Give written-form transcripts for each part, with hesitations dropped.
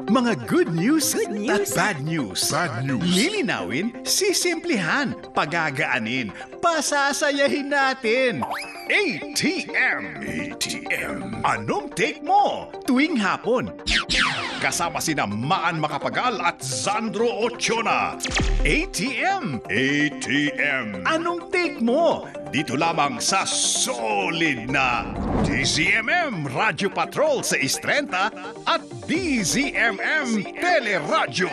Mga good news at bad news. Lilinawin, sisimplihan, pagagaanin, pasasayahin natin. ATM. Anong take mo? Tuwing hapon. Kasama sina Maan Macapagal at Sandro Ochoa. ATM. Anong take mo? Dito lamang sa solid na DZMM Radio Patrol sa 630 at DZMM Teleradyo.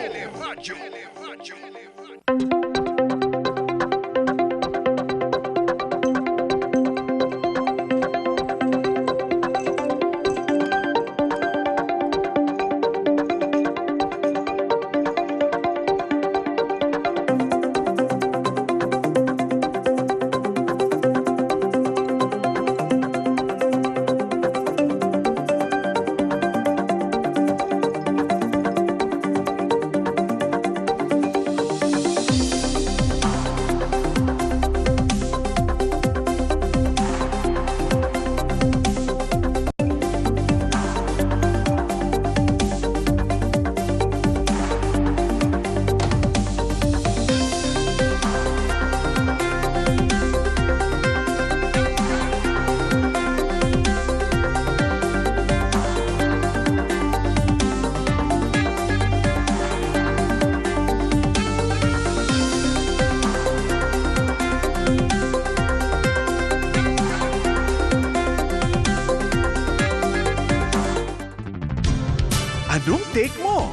Anong take mo?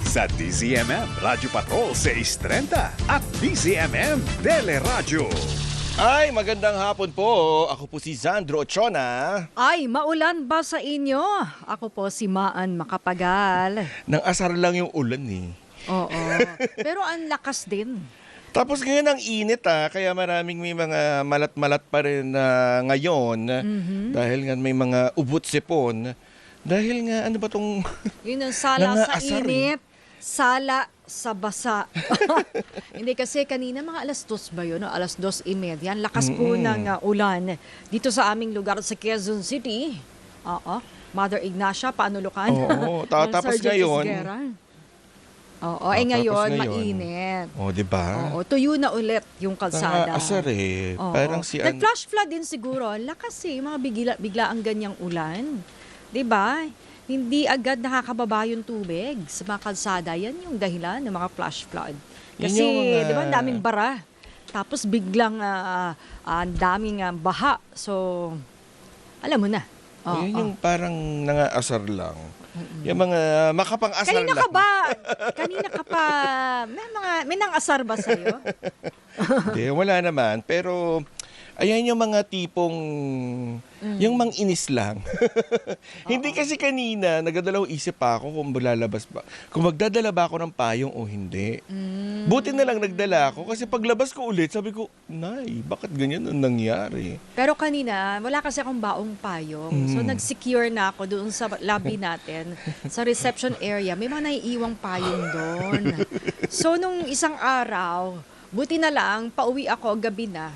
Sa DZMM Radio Patrol 630 at DZMM Teleradyo. Ay, magandang hapon po. Ako po si Sandro Ochoa. Ay, maulan ba sa inyo? Ako po si Maan Macapagal. Nang asar lang yung ulan eh. Oo, pero ang lakas din. Tapos ngayon ang init kaya maraming may mga malat-malat pa rin ngayon. Dahil nga may mga ubot-sipon. Dahil nga, ano ba tong Yun ang sala sa nangaasar init, sala sa basa. Hindi kasi kanina mga alas 2 ba yun? O, alas 2:30. Yan, lakas po ng ulan dito sa aming lugar sa Quezon City. Oo, Mother Ignacia, Panulukan. Oo, tapos Sergeant ngayon. Isguera. Oo, Tapos ngayon, ngayon. mainit. di ba? Oo, tuyo na ulit yung kalsada. Nangaasar eh. Oo. Parang si Nag-flash flood din siguro. Lakas mga bigla ang ganyang ulan. 'Di ba? Hindi agad nakakababa yung tubig sa mga kalsada. Yan yung dahilan ng mga flash flood. Kasi, Yun yung mga- 'di ba, ang daming bara. Tapos biglang ang daming baha. So, alam mo na. Oo, Yun yung parang nangaasar lang. Yung mga makapang-asar Kanina lang. ka ba? Kanina ka pa. May nang-asar ba sa'yo? Hindi, wala naman. Pero, ayan yung mga tipong, yung mang-inis lang. Hindi kasi kanina, nagdadalawang isip pa ako kung lalabas ba. Kung magdadala ba ako ng payong o hindi. Buti na lang nagdala ako kasi paglabas ko ulit, sabi ko, Nay, bakit ganyan ang nangyari? Pero kanina, wala kasi akong baong payong. So, nag-secure na ako doon sa lobby natin. Sa reception area, may mga naiiwang payong doon. So, nung isang araw, buti na lang, pauwi ako gabi na.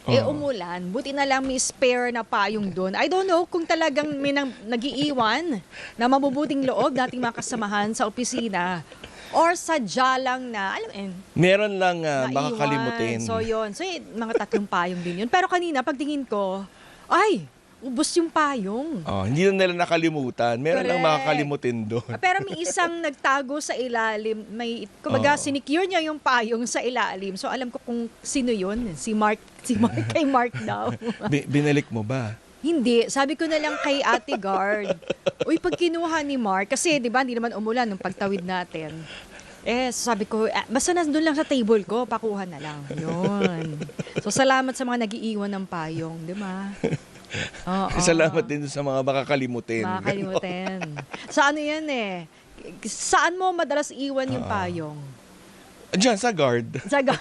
Umulan. Buti na lang may spare na payong doon. I don't know kung talagang may nag-iiwan na mabubuting loob dating mga kasamahan sa opisina. Or sadya lang na, alam mo, Meron lang naiwan. makakalimutin. So, yun. So, mga 3 payong din yun. Pero kanina, pagtingin ko, ay, ubos yung payong. Hindi na nila nakalimutan. Meron lang Correct. makakalimutin doon. Pero may isang nagtago sa ilalim. Kumbaga, sinicure niya yung payong sa ilalim. So, alam ko kung sino yun. Si Mark kay Mark daw. Binalik mo ba? Hindi. Sabi ko na lang kay Ate Guard. Uy, pag kinuha ni Mark, kasi di ba, hindi naman umulan nung pagtawid natin. Sabi ko, basta nandun lang sa table ko, pakuha na lang. Yun. So, salamat sa mga nag-iiwan ng payong, di ba? Oo. Salamat din sa mga makakalimutin. Makakalimutin. Sa ano yan Saan mo madalas iwan yung payong? Diyan, sa guard. Sa guard.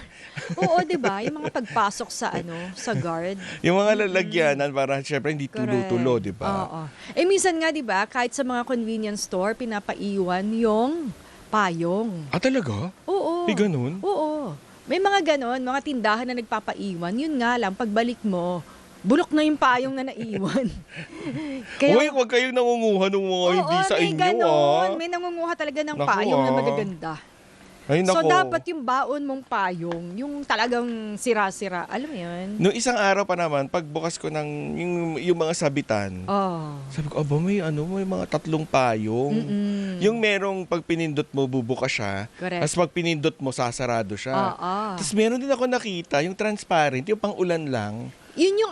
Oo, di ba? Yung mga pagpasok sa sa guard. Yung mga lalagyanan para syempre hindi tulo-tulo, di ba? Oo. Minsan nga, di ba, kahit sa mga convenience store, pinapaiwan yung payong. Talaga? Oo. May ganun? Oo. May mga ganon, mga tindahan na nagpapaiwan. Yun nga lang, pagbalik mo, bulok na yung payong na naiwan. Uy, huwag kayong nangunguha ng mga hindi sa may inyo, ganon. May nangunguha talaga ng Naku, payong na magaganda. Ay, So, nako. dapat yung baon mong payong, yung talagang sira-sira. Alam mo yun? Noong isang araw pa naman, pagbukas ko ng yung mga sabitan, Oh. sabi ko, may mga 3 payong. Yung merong pag pinindot mo, bubuka siya. Correct. Tapos pag pinindot mo, sasarado siya. Oo. Tapos meron din ako nakita, yung transparent, yung pang-ulan lang. Yun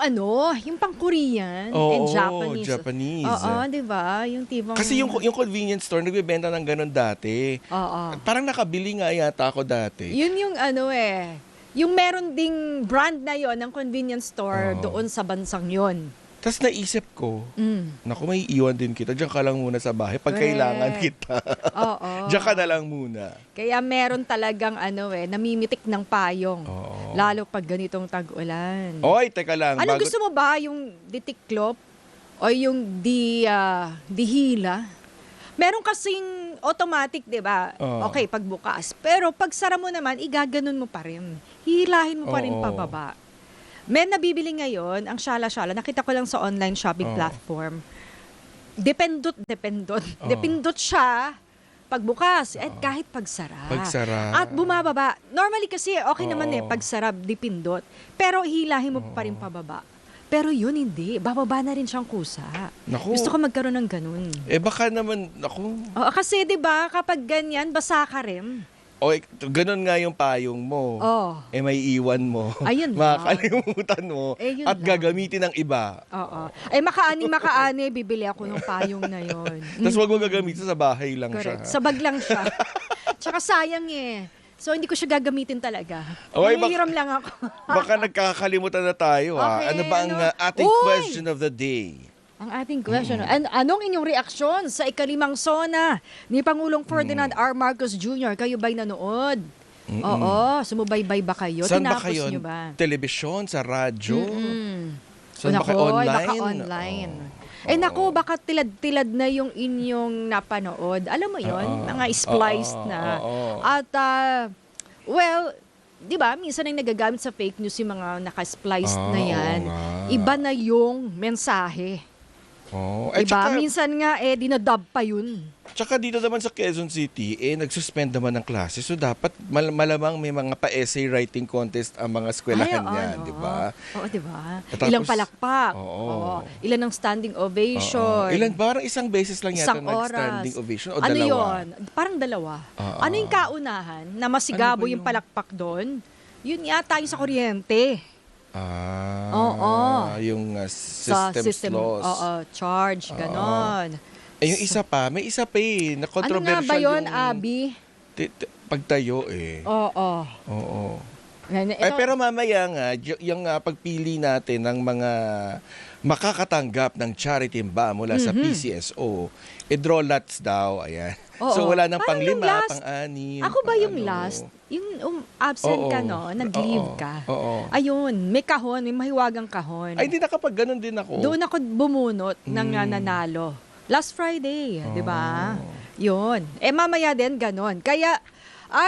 yung pang-Korean and Japanese. Japanese. Oo, di ba? Yung tipong... Kasi yung convenience store, nagbebenta ng ganun dati. Oo. Parang nakabili nga yata ako dati. Yun yung yung meron ding brand na yon ng convenience store Oo. doon sa bansang yon. Tapos naisip ko, Mm. naku, may iwan din kita. Diyan ka lang muna sa bahay. Pag Correct. kailangan kita. Oo. Diyan ka na lang muna. Kaya meron talagang namimitik ng payong. Oo. Lalo pag ganitong tag-ulan. Oy, teka lang. Ano gusto mo ba? Yung ditiklop? O yung dihila? Meron kasing automatic, di ba? Oo. Okay, pagbukas. Pero pag sara mo naman, igaganon mo pa rin. Hihilahin mo pa rin Oo. pababa. May nabibili ngayon, ang shala-shala, nakita ko lang sa online shopping Oo. platform. Dependot. Dependot siya pagbukas at kahit pagsara. Pagsara. At bumababa. Normally kasi okay naman Oo. pagsara, dipindot. Pero hilahin mo pa rin pababa. Pero yun hindi. Bababa na rin siyang kusa. Naku. Gusto ko magkaroon ng ganun. Baka naman, naku. Oo, kasi 'di ba kapag ganyan, basa ka rin. Ganun nga yung payong mo. Oh. May iwan mo. Ayun lang. Makakalimutan mo. Yun At lang. gagamitin ng iba. Oo. makaani, bibili ako ng payong na yon. Tapos wag mo gagamitin sa bahay lang Correct. siya. Sa bag lang siya. Tsaka sayang eh. So hindi ko siya gagamitin talaga. Okay, Nangihiram lang ako. Baka nagkakalimutan na tayo. Okay, Ano ba ang ating Uy! question of the day? Ang ating question, anong inyong reaksyon sa ikalimang SONA ni Pangulong Ferdinand R. Marcos Jr.? Kayo ba'y nanood? Oo, sumubaybay ba kayo? Saan ba Tinapos kayo? nyo ba? Telebisyon, sa radyo? Mm. Saan ba kayo? Nako, Online? baka online. Oo. Naku, baka tilad-tilad na yung inyong napanood. Alam mo yon, Oo. mga spliced Oo. na. Oo. At, di ba, minsan ay nagagamit sa fake news yung mga naka-spliced na yan. Oo nga. Iba na yung mensahe. Oh. Diba? Minsan nga, dinadub pa yun. Tsaka dito naman sa Quezon City, nag-suspend naman ng klase. So dapat malamang may mga pa-essay writing contest ang mga eskwelahan niyan, di ba? Oo, di ba? Tapos- Ilang palakpak. Oo. Ilan ang standing ovation. Ilan? Parang isang beses lang yata Isang oras. nag-standing ovation o Ano dalawa? yun? Parang dalawa. Oo. Ano yung kaunahan na masigabo Ano ba yung yung- palakpak doon? Yun yata yung sa kuryente. Oo. Yung Sa systems loss. Oo, charge, ganon. Yung isa pa, may isa pa Ano na nga controversial ba yun, yung Abby? pagtayo Oo. Oo. Ito, Pero mamaya nga, yung pagpili natin ng mga makakatanggap ng charity ba mula sa PCSO, draw lots daw, ayan. Oo. So wala nang Parang yung pang-5, last- pang-6. ako ba yung pang-ano. last? Yung absent Oo. ka, no? Nag-leave Oo. ka. Oo. Ayun, may kahon, may mahiwagang kahon. Ay, hindi nakapag ganun din ako. Doon ako bumunot ng nanalo. Last Friday, di ba? Yun. Mamaya din ganon. Kaya,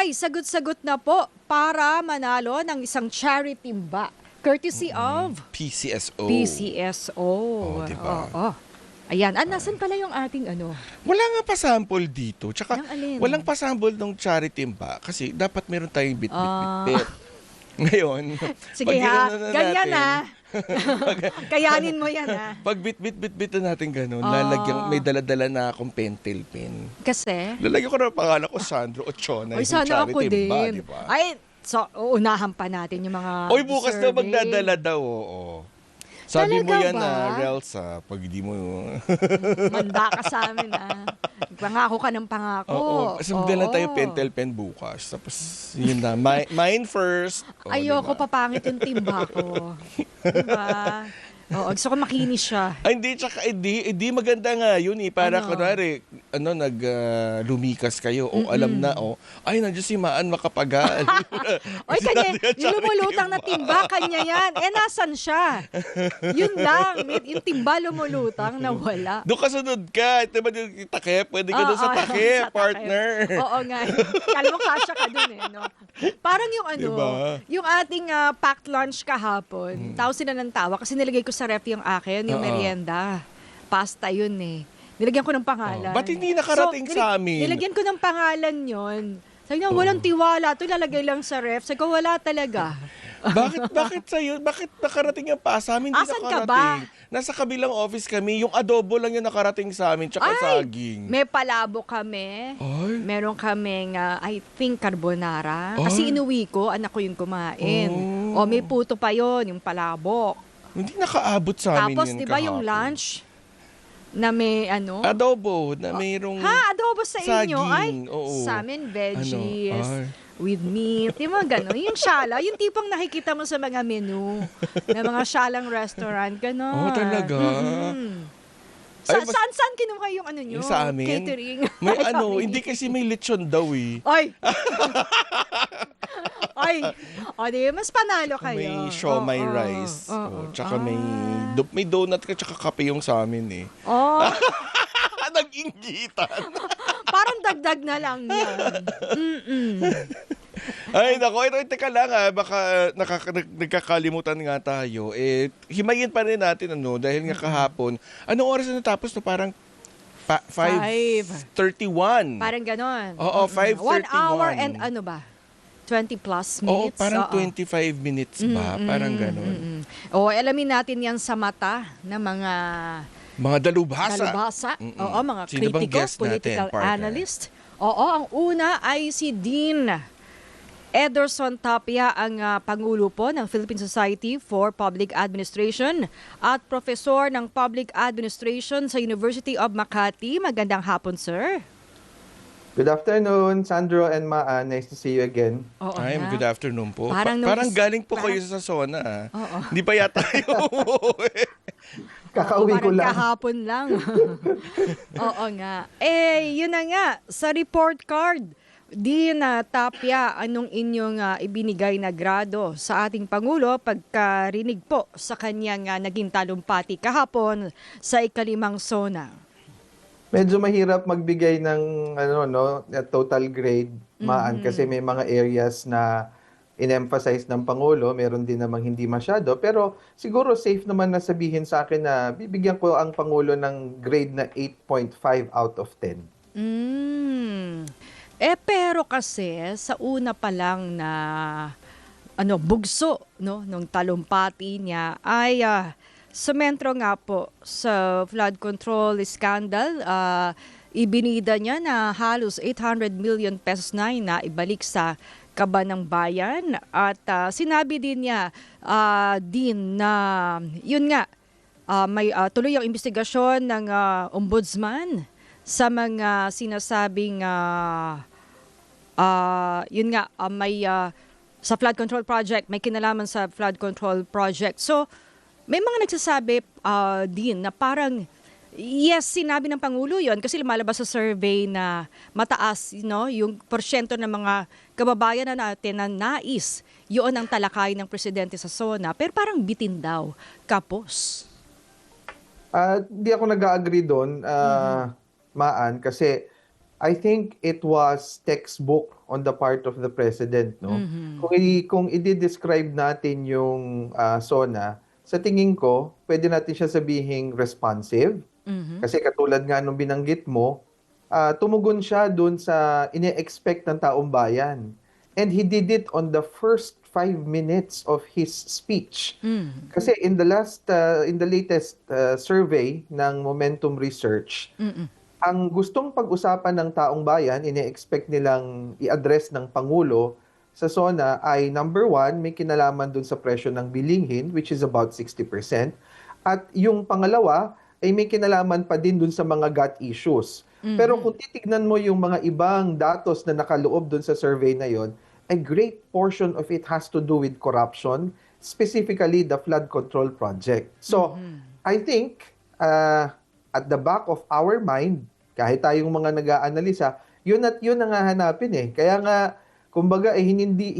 sagot-sagot na po para manalo ng isang charity ba. Courtesy of PCSO. PCSO. diba? Oo. Ayan. Nasaan pala yung ating Wala nga pa-sample dito. Tsaka, Ng alin? walang pa-sample ng charity ba? Kasi dapat meron tayong bit-bit-bit. Ngayon, Sige pag ha, ginano na ganyan natin, Kayanin mo yan ha. Pag bit-bit na natin ganun, Ah. lalagyan, may dala-dala na akong pentel pen. Kasi, Lalagyan ko na ang pangalan ko, Sandro Ochona. oy, yung sana ako charity din. ba, diba? So, uunahan pa natin yung mga Oy, bukas daw deserving. magdadala daw, oo. Sabi mo Talaga yan ba? Relsa, pag di mo... Manda ka sa amin, Pangako ka ng pangako. Oo. So, magdala tayo pentel pen bukas. Tapos, yun na. Mine first. O, Ayoko, diba? papangit yung timba ko. Diba? Oo, gusto ko makinis siya. Ay, hindi, tsaka, hindi maganda nga yun eh. Para Ano? kunwari, lumikas kayo o alam na, ay, nandiyan si Maan makapagal. Oy, kanya, yung lumulutang na timba, kanya yan. Nasan siya? Yun lang. Yung timba lumulutang na wala. Doon ka sunod ka. Ito ba yung takip? Pwede ka doon sa takip, sa partner. Oo nga. Kala mo kasya ka dun no? Parang yung Diba? yung ating packed lunch kahapon, tawa sila ng tawa kasi nilagay ko sa ref yung akin, yung Oo. merienda. Pasta yun eh. Nilagyan ko ng pangalan. Ba't hindi nakarating sa amin? Nilagyan ko ng pangalan yon. Sabi niya, walang tiwala. Ito lalagay lang sa ref. Sabi ko, wala talaga. Bakit sa'yo? Bakit nakarating yung pa? Sa amin hindi Asan ka nakarating. ba? Nasa kabilang office kami. Yung adobo lang yung nakarating sa amin, tsaka saging. May palabo kami. Ay. Meron kaming, I think, carbonara. Kasi Ay. inuwi ko, anak ko yung kumain. Oh. O may puto pa yon, yung palabok. Hindi nakaabot sa amin Tapos, yun di ba yung kahapon. lunch na may ano? Adobo na mayroong Adobo sa inyo? Ay, saging. Oo. sa amin, veggies. Ay. With meat, yung mga gano'n. Yung shala, yung tipong nakikita mo sa mga menu ng mga shalang restaurant, gano'n. Oh, talaga? Ay, mas- Saan kinuha yung ano nyo? Yung sa amin? Catering. May Ay, ano, family. hindi kasi may lechon daw eh. Ay! Ay! O, di, mas panalo kayo. May siomai Oo, rice. oo. Tsaka may donut ka, tsaka kape yung sa amin eh. Oh, Nag-inggitan. parang dagdag na lang yan. Ay, nako, teka lang baka nagkakalimutan nga tayo. Himayin pa rin natin, dahil nga kahapon. Anong oras na natapos? No? Parang 5:31. Parang gano'n. Oo, 5:31. 1 hour and ano ba? 20 plus Oo, minutes? parang Oo. 25 minutes ba? Parang gano'n. Oo, alamin natin yan sa mata ng mga Mga dalubhasa. dalubhasa. Oo, mga Sino bang critical, guest natin, political partner? analyst. Oo, ang una ay si Dean Ederson Tapia, ang Pangulo po ng Philippine Society for Public Administration at Profesor ng Public Administration sa University of Makati. Magandang hapon, sir. Good afternoon, Sandro and Maan. Nice to see you again. Oo Ay, nga. good afternoon po. Parang Parang nung- galing po parang- kayo sa zona. Oo. Hindi pa yata kayo umuwi. Kakauwi ko Parang lang. kahapon lang. Oo nga. Yun na nga. Sa report card, Tapia, anong inyong ibinigay na grado sa ating Pangulo pagkarinig po sa kanyang naging talumpati kahapon sa ikalimang SONA? Medyo mahirap magbigay ng total grade, Maan, kasi may mga areas na in-emphasize ng Pangulo, meron din namang hindi masyado. Pero siguro safe naman na sabihin sa akin na bibigyan ko ang Pangulo ng grade na 8.5 out of 10. Pero kasi sa una pa lang na bugso nung talumpati niya ay sumentro nga po sa flood control scandal. Ibinida niya na halos 800 million pesos na ibalik sa kaban ng bayan at sinabi din niya na yun nga may tuloy ang investigasyon ng ombudsman sa mga sinasabing yun nga may sa flood control project, may kinalaman sa flood control project. So may mga nagsasabi din na parang yes, sinabi ng Pangulo yon kasi lumalabas sa survey na mataas yung porsyento ng mga kababayan na natin na nais yun ang talakay ng presidente sa SONA, pero parang bitin daw. Kapos. Di ako nag-agree doon, Maan, kasi I think it was textbook on the part of the president, no? Kung i-describe natin yung SONA, sa tingin ko, pwede natin siya sabihing responsive. Kasi katulad nga nung binanggit mo, tumugon siya dun sa ine-expect ng taong bayan. And he did it on the first 5 minutes of his speech. Kasi in the latest survey ng Momentum Research, ang gustong pag-usapan ng taong bayan, ine-expect nilang i-address ng Pangulo sa SONA ay number 1, may kinalaman dun sa presyo ng bilinghin, which is about 60%. At yung pangalawa, ay may kinalaman pa din dun sa mga gut issues. Pero kung titignan mo yung mga ibang datos na nakaloob dun sa survey na yon, a great portion of it has to do with corruption, specifically the flood control project. So, I think, at the back of our mind, kahit tayong mga nag-aanalisa, yun at yun ang hahanapin eh. Kaya nga, kumbaga, hindi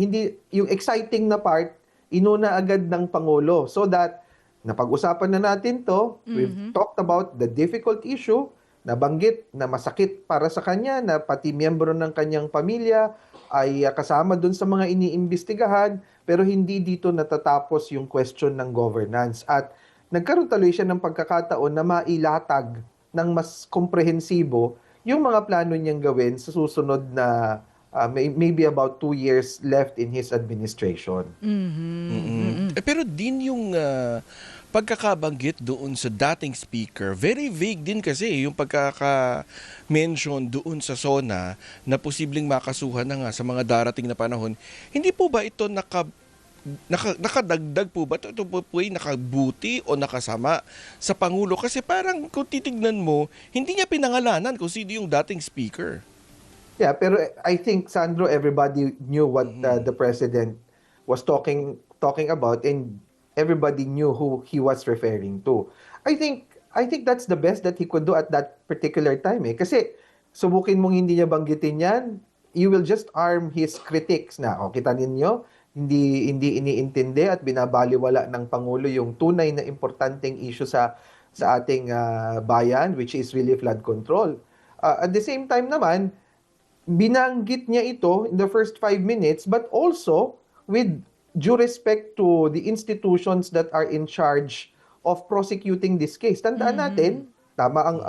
yung exciting na part, inuna agad ng Pangulo so that napag-usapan na natin to, we've talked about the difficult issue, nabanggit na masakit para sa kanya, na pati miyembro ng kanyang pamilya ay kasama dun sa mga iniimbestigahan, pero hindi dito natatapos yung question ng governance. At nagkaroon tuloy siya ng pagkakataon na mailatag ng mas komprehensibo yung mga plano niyang gawin sa susunod na maybe about 2 years left in his administration. Pero din yung pagkakabanggit doon sa dating speaker, very vague din kasi yung pagkaka-mention doon sa SONA na posibleng makasuhan na nga sa mga darating na panahon. Hindi po ba ito nakadagdag po ba? Ito po ay nakabuti o nakasama sa Pangulo? Kasi parang kung titignan mo, hindi niya pinangalanan kung sino yung dating speaker. Yeah, pero I think, Sandro, everybody knew what the president was talking about, and everybody knew who he was referring to. I think that's the best that he could do at that particular time. Kasi subukin mong hindi niya banggitin yan, you will just arm his critics na, kita ninyo, hindi iniintindi at binabaliwala ng Pangulo yung tunay na importanteng issue sa ating bayan, which is really flood control. At the same time naman, binanggit niya ito in the first 5 minutes, but also with due respect to the institutions that are in charge of prosecuting this case. Tandaan natin, tama ang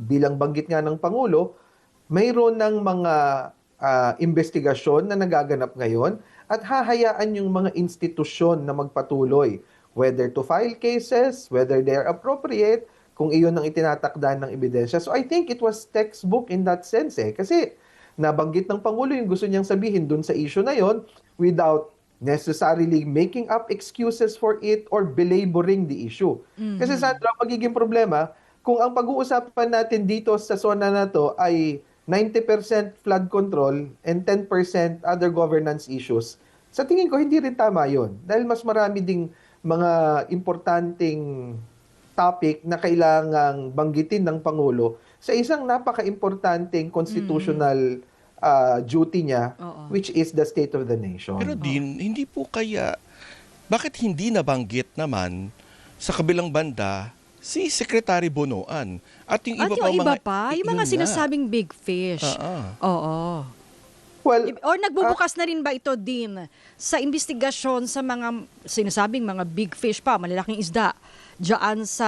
bilang banggit nga ng Pangulo, mayroon ng mga investigasyon na nagaganap ngayon at hahayaan yung mga institusyon na magpatuloy, whether to file cases, whether they are appropriate, kung iyon ang itinatakda ng ebidensya. So I think it was textbook in that sense kasi nabanggit ng Pangulo yung gusto niyang sabihin dun sa issue na yon without necessarily making up excuses for it or belaboring the issue. Kasi Sandra, magiging problema kung ang pag-uusapan natin dito sa zona na to ay 90% flood control and 10% other governance issues. Sa tingin ko, hindi rin tama yun. Dahil mas marami ding mga importanteng topic na kailangang banggitin ng Pangulo sa isang napaka-importanteng constitutional duty niya, which is the state of the nation. Pero din, hindi po kaya, bakit hindi nabanggit naman sa kabilang banda si Secretary Bonoan at yung iba pa yung mga sinasabing big fish. Oo. Well, or nagbubukas na rin ba ito din sa investigasyon sa mga sinasabing mga big fish pa, malalaking isda, diyan sa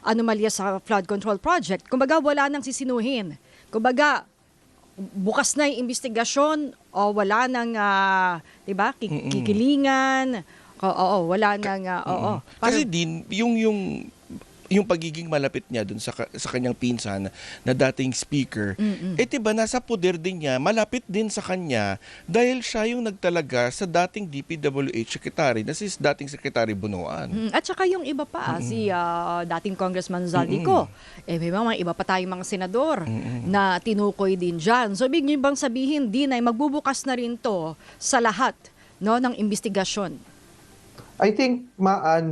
anomalya sa flood control project? Kumbaga wala nang sisinuhin. Kumbaga bukas na yung investigasyon o wala nang, di ba, kikilingan. Wala nang, Kasi din, yung pagiging malapit niya dun sa kanyang pinsan na dating speaker, diba nasa poder din niya, malapit din sa kanya dahil siya yung nagtalaga sa dating DPWH secretary na si dating Secretary Bonoan. At saka yung iba pa, si dating Congressman Zaldico, may mga iba pa tayong mga senador na tinukoy din dyan. So, ibig niyo bang sabihin din ay magbubukas na rin to sa lahat ng investigasyon? I think,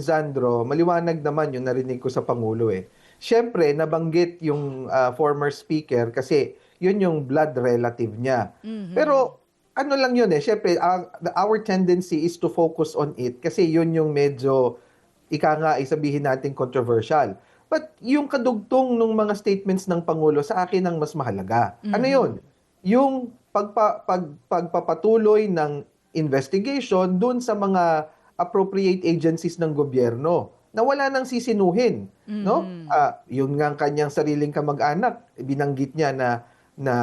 Sandro, maliwanag naman yung narinig ko sa Pangulo Siyempre, nabanggit yung former speaker kasi yun yung blood relative niya. Pero ano lang yun Siyempre, our tendency is to focus on it kasi yun yung medyo, sabihin natin controversial. But yung kadugtong ng mga statements ng Pangulo sa akin ang mas mahalaga. Ano yun? Yung pagpapatuloy ng investigation dun sa mga appropriate agencies ng gobyerno na wala nang sisinuhin, no? Yun nga ang kanyang sariling kamag-anak, binanggit niya na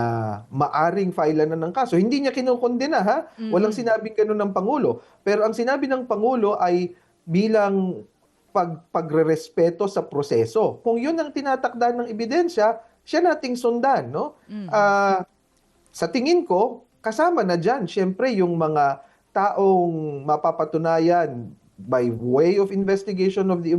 maaring file na ng kaso. Hindi niya kinukondena, Walang sinabing gano'n ng Pangulo. Pero ang sinabi ng Pangulo ay bilang pagrerespeto sa proseso. Kung yun ang tinatakda ng ebidensya, siya nating sundan, no? Sa tingin ko, kasama na dyan, syempre, yung mga taong mapapatunayan by way of investigation of the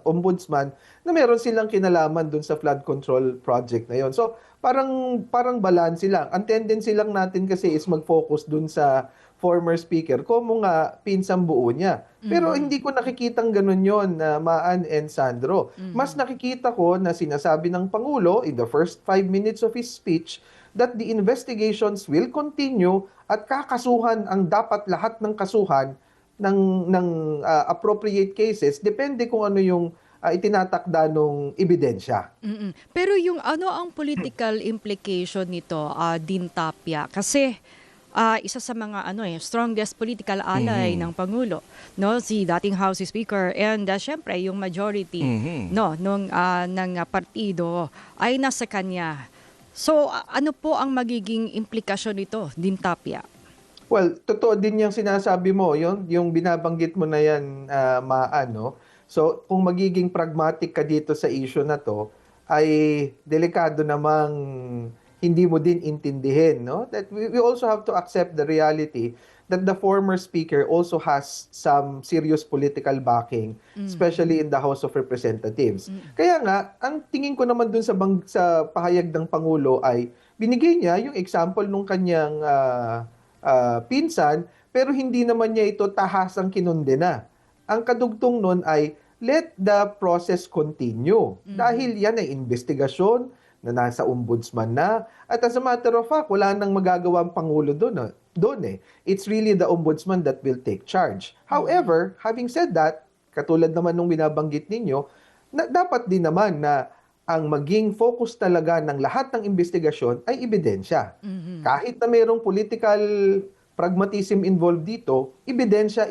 ombudsman na meron silang kinalaman dun sa flood control project na yon. So, parang balance lang. Ang tendency lang natin kasi is mag-focus dun sa former speaker, como nga pinsang buo niya. Pero hindi ko nakikitang ganun yon na Maan and Sandro. Mas nakikita ko na sinasabi ng Pangulo in the first 5 minutes of his speech that the investigations will continue at kakasuhan ang dapat lahat ng kasuhan ng appropriate cases depende kung ano yung itinatakda ng ebidensya. Pero yung ano ang political implication nito, Dean Tapia? Kasi isa sa mga strongest political ally ng Pangulo, no, si dating House Speaker, and syempre yung majority no ng partido ay nasa kanya. So ano po ang magiging implikasyon nito, Dean Tapia? Well, totoo din yung sinasabi mo, yung binabanggit mo na yan, Maano. So, kung magiging pragmatic ka dito sa issue na to, ay delikado namang hindi mo din intindihin, no? That we also have to accept the reality that the former speaker also has some serious political backing, especially in the House of Representatives. Kaya nga, ang tingin ko naman dun sa pahayag ng Pangulo ay binigay niya yung example nung kanyang pinsan, pero hindi naman niya ito tahasang kinundena. Ang kadugtong nun ay let the process continue. Dahil yan ay investigasyon na nasa ombudsman na. At as a matter of fact, wala nang magagawa ang Pangulo doon eh. It's really the ombudsman that will take charge. However, having said that, katulad naman nung binabanggit ninyo, dapat din naman na ang maging focus talaga ng lahat ng investigasyon ay ebidensya. Kahit na mayroong political pragmatism involved dito, ebidensya.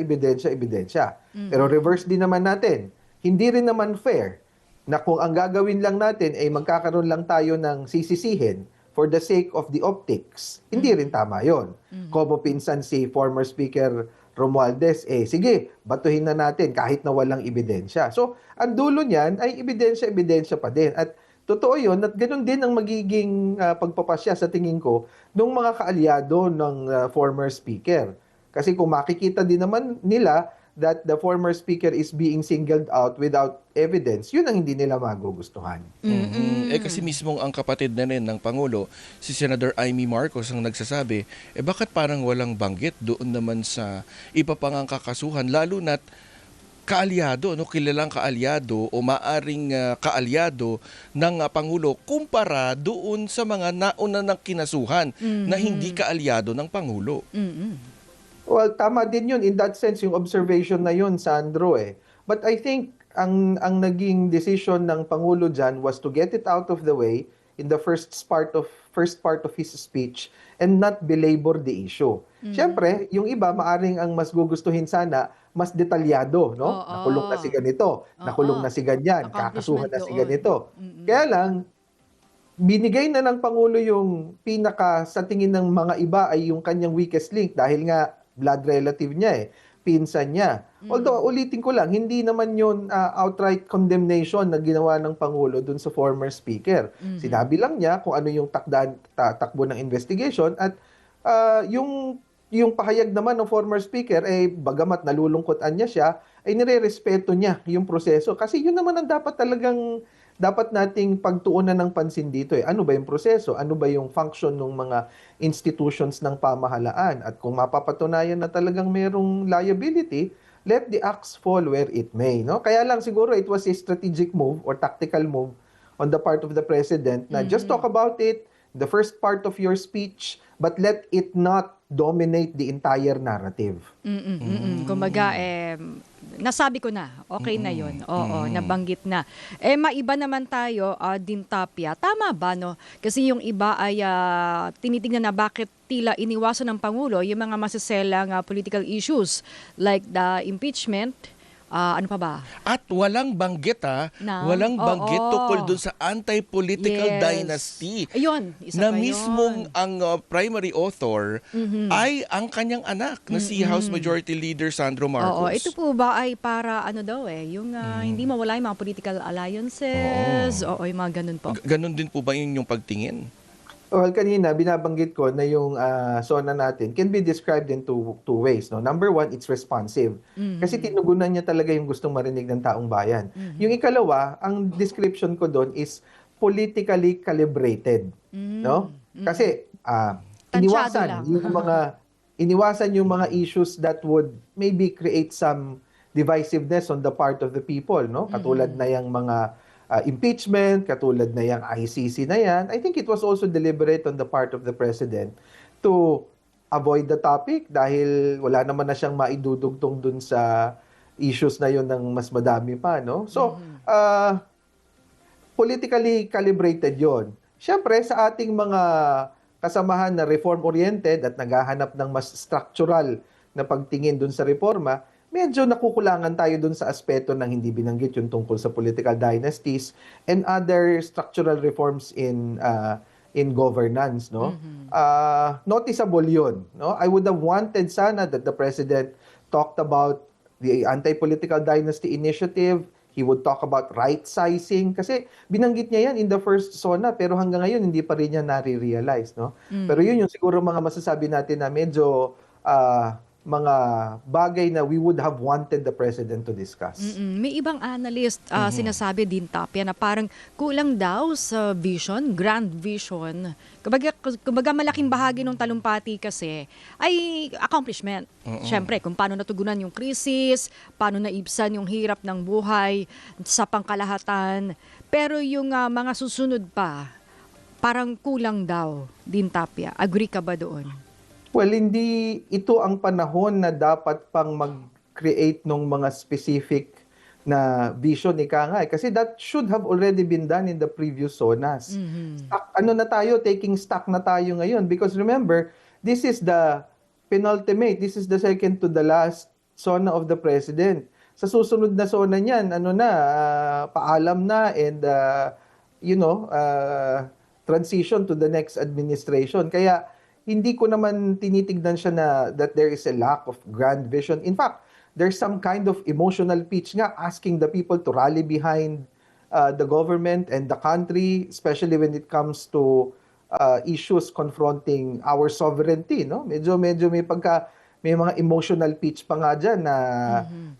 Pero reverse din naman natin. Hindi rin naman fair na kung ang gagawin lang natin ay magkakaroon lang tayo ng sisisihin for the sake of the optics. Hindi rin tama yon. Como pinsan si former Speaker Romualdez, sige, batuhin na natin kahit na walang ebidensya. So, ang dulo niyan ay ebidensya pa din. At totoo yun, at ganun din ang magiging pagpapasya sa tingin ko ng mga kaalyado ng former Speaker. Kasi kung makikita din naman nila that the former speaker is being singled out without evidence, yun ang hindi nila magugustuhan. Kasi mismong ang kapatid na rin ng Pangulo, si Senator Amy Marcos, ang nagsasabi, bakit parang walang banggit doon naman sa iba pang ang kakasuhan, lalo na't kaalyado, kilalang kaalyado o maaring kaalyado ng Pangulo kumpara doon sa mga nauna ng kinasuhan na hindi kaalyado ng Pangulo. Well, tama din yun. In that sense, yung observation na yun, Sandro But I think ang naging decision ng Pangulo dyan was to get it out of the way in the first part of his speech and not belabor the issue. Siyempre, yung iba, maaring ang mas gugustuhin sana, mas detalyado, no? Nakulong na si ganito, nakulong na si ganyan, kakasuhan na si ganito. Kaya lang, binigay na ng Pangulo yung sa tingin ng mga iba ay yung kanyang weakest link dahil nga blood relative niya pinsan niya. Although, ulitin ko lang, hindi naman yun outright condemnation na ginawa ng Pangulo dun sa former speaker. Sinabi lang niya kung ano yung takbo ng investigation at yung pahayag naman ng former speaker, bagamat nalulungkotan niya siya, ay nire-respeto niya yung proseso. Kasi yun naman ang dapat nating pagtuunan ng pansin dito. Ano ba yung proseso? Ano ba yung function ng mga institutions ng pamahalaan? At kung mapapatunayan na talagang mayroong liability, let the axe fall where it may. No? Kaya lang siguro it was a strategic move or tactical move on the part of the President na just talk about it, the first part of your speech, but let it not dominate the entire narrative. Kumbaga, nasabi ko na, okay na yun. Oo, nabanggit na. Maiba naman tayo, Dean Tapia. Tama ba, no? Kasi yung iba ay tinitingnan na bakit tila iniwasan ng Pangulo yung mga masaselang political issues like the impeachment. Ano pa ba? At walang banggit walang banggit tukol dun sa anti-political dynasty. Ayun, isa na pa mismong ang primary author ay ang kanyang anak na si House Majority Leader Sandro Marcos. Ito po ba ay para yung hindi mawala yung mga political alliances? Yung mga ganun po. Ganun din po ba yung pagtingin? Well, kanina, binabanggit ko na yung SONA natin can be described in two ways. No? Number one, it's responsive. Kasi tinugunan niya talaga yung gustong marinig ng taong bayan. Yung ikalawa, ang description ko doon is politically calibrated. No? Kasi iniwasan yung mga issues that would maybe create some divisiveness on the part of the people. No? Katulad na yung mga impeachment, katulad na yung ICC na yan. I think it was also deliberate on the part of the President to avoid the topic dahil wala naman na siyang maidudugtong dun sa issues na yun ng mas madami pa. No? So, politically calibrated yon. Siyempre, sa ating mga kasamahan na reform-oriented at naghahanap ng mas structural na pagtingin dun sa reforma, medyo nakukulangan tayo dun sa aspeto ng hindi binanggit yung tungkol sa political dynasties and other structural reforms in governance, no? Noticeable 'yun, no? I would have wanted sana that the president talked about the anti-political dynasty initiative. He would talk about right sizing kasi binanggit niya yan in the first SONA pero hanggang ngayon hindi pa rin niya nare-realize, no? Pero yun yung siguro mga masasabi natin na medyo mga bagay na we would have wanted the president to discuss. May ibang analyst sinasabi din, Tapia, na parang kulang daw sa vision, grand vision. Kumbaga malaking bahagi ng talumpati kasi ay accomplishment. Siyempre, kung paano natugunan yung krisis, paano naibsan yung hirap ng buhay sa pangkalahatan. Pero yung mga susunod pa, parang kulang daw din, Tapia. Agree ka ba doon? Well, hindi ito ang panahon na dapat pang mag-create ng mga specific na vision ni Kangay. Kasi that should have already been done in the previous SONAs. Ano na tayo, taking stock na tayo ngayon. Because remember, this is the penultimate, this is the second to the last SONA of the President. Sa susunod na SONA niyan, paalam na and, transition to the next administration. Kaya, hindi ko naman tinitignan siya na that there is a lack of grand vision. In fact, there's some kind of emotional pitch nga asking the people to rally behind the government and the country, especially when it comes to issues confronting our sovereignty, no? Medyo may mga emotional pitch pa nga dyan na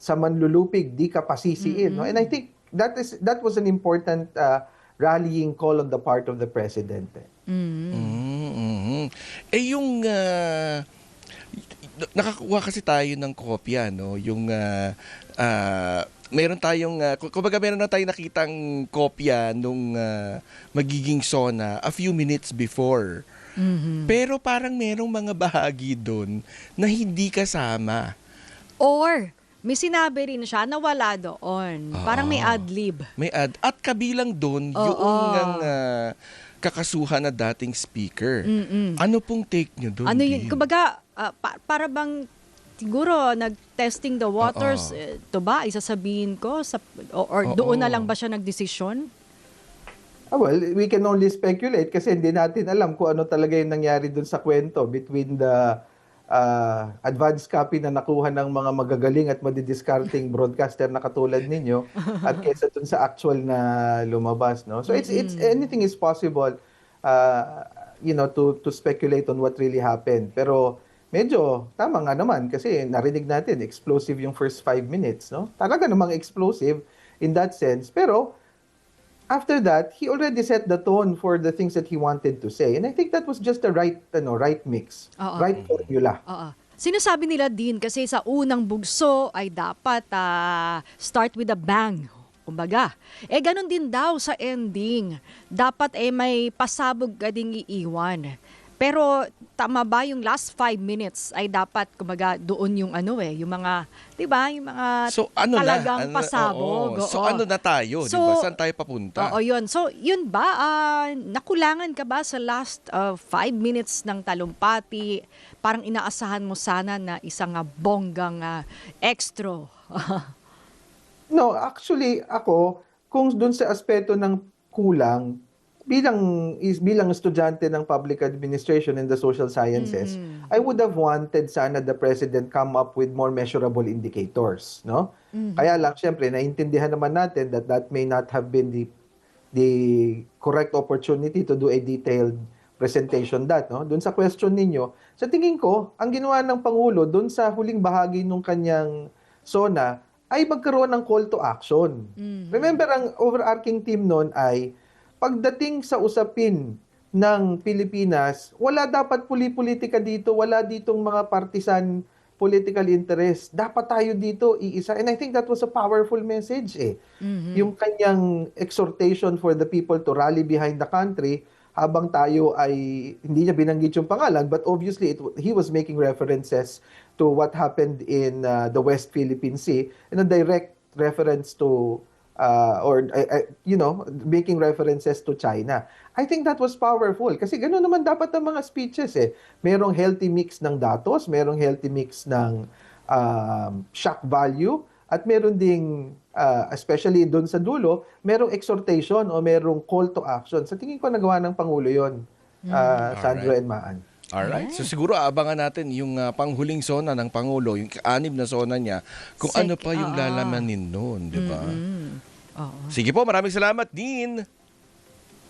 sa manlulupig di ka pasisiin, no? And I think that was an important rallying call on the part of the president. Yung nakakuha kasi tayo ng kopya, no? Yung meron tayong kumbaga meron na tayong nakitang kopya nung magiging SONA a few minutes before. Pero parang merong mga bahagi doon na hindi kasama. Or may sinabi rin siya na wala doon. Parang may ad-lib. At kabilang doon yung kakasuhan na dating speaker. Ano pong take nyo doon? Ano yun? Kumbaga, para bang siguro nag-testing the waters, ito ba, isasabihin ko? Or doon na lang ba siya nagdesisyon? Well, we can only speculate kasi hindi natin alam kung ano talaga yung nangyari doon sa kwento between the advanced copy na nakuha ng mga magagaling at madidiscarding broadcaster na katulad ninyo at kaysa dun sa actual na lumabas, no? So it's anything is possible to speculate on what really happened. Pero medyo tama nga naman kasi narinig natin explosive yung first 5 minutes, no? Talaga namang explosive in that sense. Pero after that, he already set the tone for the things that he wanted to say. And I think that was just the right mix, right formula. Sinasabi nila din kasi sa unang bugso ay dapat start with a bang. Kumbaga, ganun din daw sa ending. Dapat may pasabog ka ding iiwan. Pero tama ba yung last 5 minutes ay dapat kumbaga doon yung yung mga, 'di ba? Yung mga talagang pasabog. So ano na tayo, 'di ba? Saan tayo papunta? Yun. So yun ba nakulangan ka ba sa last 5 minutes ng talumpati? Parang inaasahan mo sana na isang bonggang extra. No, actually ako kung doon sa aspeto ng kulang bilang estudyante ng public administration and the social sciences, I would have wanted sana the president come up with more measurable indicators, no? Kaya lang syempre naiintindihan naman natin that may not have been the correct opportunity to do a detailed presentation no? Doon sa question ninyo, sa tingin ko, ang ginawa ng Pangulo doon sa huling bahagi ng kanyang SONA ay magkaroon ng call to action. Remember, ang overarching theme noon ay pagdating sa usapin ng Pilipinas, wala dapat politika dito, wala ditong mga partisan political interest. Dapat tayo dito iisa. And I think that was a powerful message Yung kanyang exhortation for the people to rally behind the country habang tayo ay, hindi niya binanggit yung pangalan, but obviously he was making references to what happened in the West Philippine Sea and a direct reference to making references to China. I think that was powerful kasi gano'n naman dapat ang mga speeches eh. Merong healthy mix ng datos, merong healthy mix ng shock value, at meron ding, especially doon sa dulo, merong exhortation o merong call to action. Sa tingin ko nagawa ng Pangulo yon, Sandro and Maan. Alright. So siguro abangan natin yung panghuling sona ng Pangulo, yung 6 na sona niya, kung ano pa yung lalamanin noon, di ba? Sige po, maraming salamat, Dean.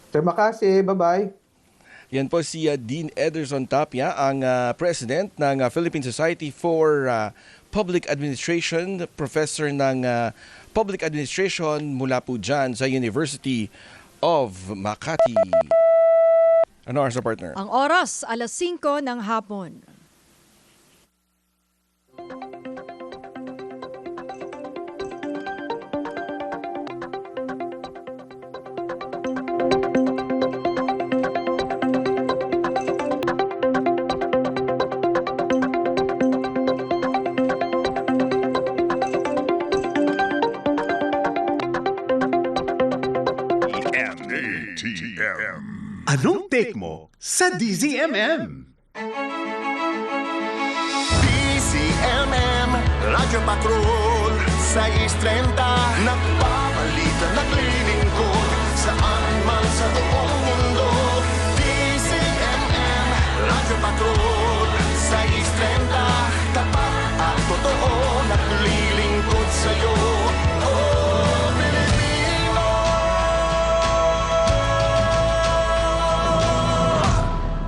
Terima kasih. Bye-bye. Yan po si Dean Ederson Tapia, ang president ng Philippine Society for Public Administration, professor ng Public Administration mula po dyan sa University of Makati. Ano oras, partner? Ang oras, 5:00 ng hapon. ATM. Anong take mo sa DZMM? DZMM, Radyo Patrol, 6:30. Nagbabalita, naglilingkod, saan man sa buong mundo. DZMM, Radyo Patrol, 6:30. Tapat at totoo, naglilingkod sa'yo.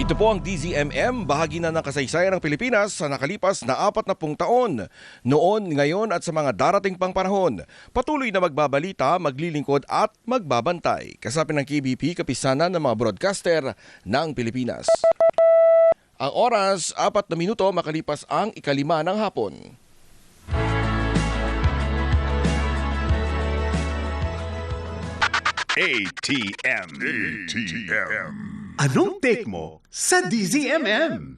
Ito po ang DZMM, bahagi na ng kasaysayan ng Pilipinas sa nakalipas na 40 taon. Noon, ngayon at sa mga darating pang panahon, patuloy na magbabalita, maglilingkod at magbabantay. Kasapin ng KBP, kapisanan ng mga broadcaster ng Pilipinas. Ang oras, 4 na minuto makalipas ang 5 ng hapon. ATM. Anong take mo sa DZMM?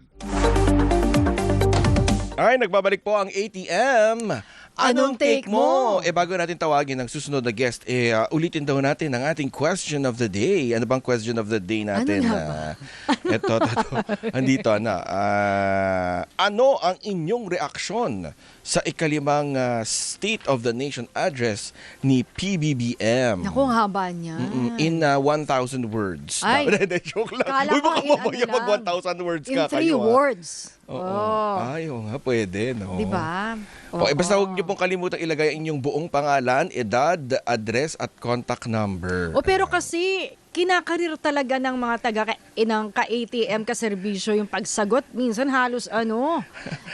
Ay, nagbabalik po ang ATM. Anong take mo? Bago natin tawagin ang susunod na guest, ulitin daw natin ang ating question of the day. Ano bang question of the day natin? Ano ba? Ito. Andito na. Ano ang inyong reaksyon sa 5 State of the Nation address ni PBBM? Naku, ang haba niya. In 1,000 words. Ay, Joke lang. kala Uy, baka ko, mamaya mag 1,000 words In ka 3 kayo. words. Ay, oo nga, pwede. No? Diba? Basta huwag niyo pong kalimutan ilagay ang inyong buong pangalan, edad, address at contact number. Pero kasi kinakarir talaga ng mga ka-ATM ka-serbisyo yung pagsagot. Minsan halos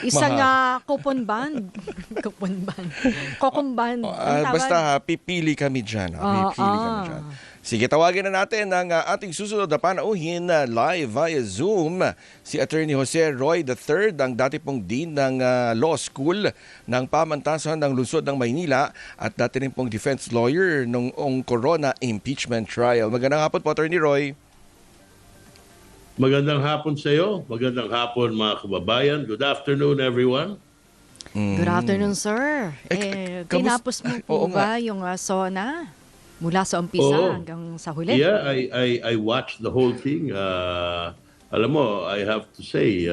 isang coupon band. Coupon band. Basta pipili kami dyan. Pipili kami dyan. Sige, tawagin na natin ang ating susunod na panauhin live via Zoom. Si Attorney Jose Roy III, ang dati pong Dean ng Law School ng Pamantasan ng Lungsod ng Maynila at dati rin pong defense lawyer noong Corona impeachment trial. Magandang hapon po, Attorney Roy. Magandang hapon sa iyo. Magandang hapon mga kababayan. Good afternoon, everyone. Good afternoon, sir. Tinapos mo po ba yung SONA? Mula sa umpisa hanggang sa huli? Yeah, I watched the whole thing. Alam mo, I have to say,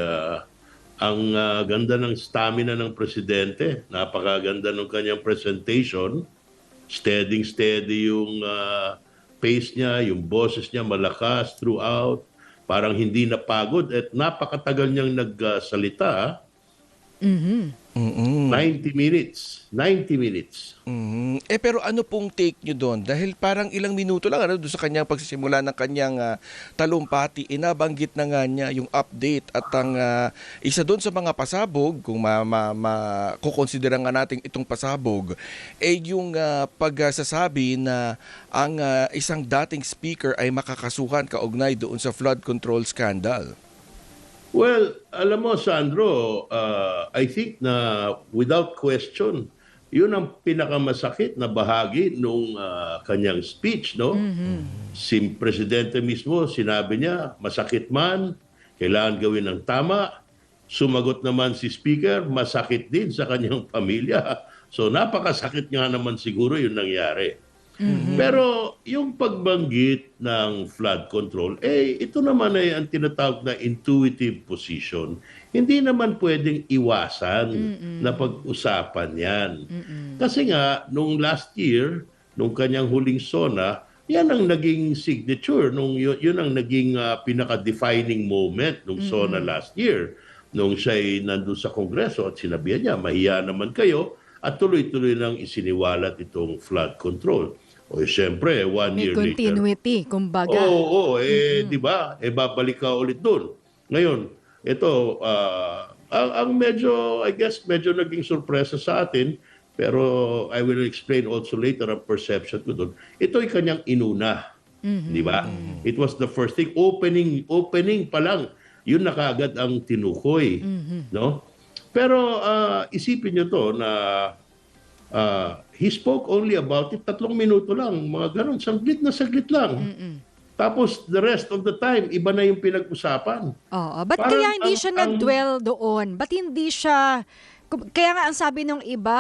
ang ganda ng stamina ng presidente. Napakaganda ng kanyang presentation. Steady yung pace niya, yung boses niya malakas throughout. Parang hindi napagod at napakatagal niyang nagsalita. 90 minutes. Pero ano pong take nyo doon? Dahil parang ilang minuto lang doon sa kanyang pagsisimula ng kanyang talumpati, inabanggit na nga niya yung update at ang isa doon sa mga pasabog, kung kukonsidera nga natin itong pasabog, yung pagsasabi na ang isang dating speaker ay makakasuhan kaugnay doon sa flood control scandal. Well, alam mo, Sandro, I think na without question, yun ang pinakamasakit na bahagi nung kanyang speech, no? Si Presidente mismo, sinabi niya, masakit man, kailangan gawin ng tama. Sumagot naman si Speaker, masakit din sa kanyang pamilya. So napakasakit nga naman siguro yung nangyari. Pero yung pagbanggit ng flood control, ito naman ay ang tinatawag na intuitive position. Hindi naman pwedeng iwasan na pag-usapan yan. Kasi nga, nung last year, nung kanyang huling SONA, yan ang naging signature, yun ang naging pinaka-defining moment nung SONA last year. Nung siya'y nandun sa Kongreso at sinabihan niya, mahiya naman kayo, at tuloy-tuloy nang isiniwalat itong flood control. O siyempre, 1 year later. May continuity, kumbaga. Di ba? Babalik ka ulit doon. Ngayon, ito, ang medyo, I guess, medyo naging sorpresa sa atin, pero I will explain also later ang perception ko doon. Ito ay kanyang inuna. Di ba? It was the first thing. Opening pa lang, yun na kaagad ang tinukoy. No? Pero isipin nyo to na he spoke only about it, 3 minuto lang, mga ganun, saglit lang. Tapos the rest of the time, iba na yung pinag-usapan. Oo. Ba't kaya hindi siya nag-dwell doon? Ba't hindi siya... Kaya nga ang sabi ng iba,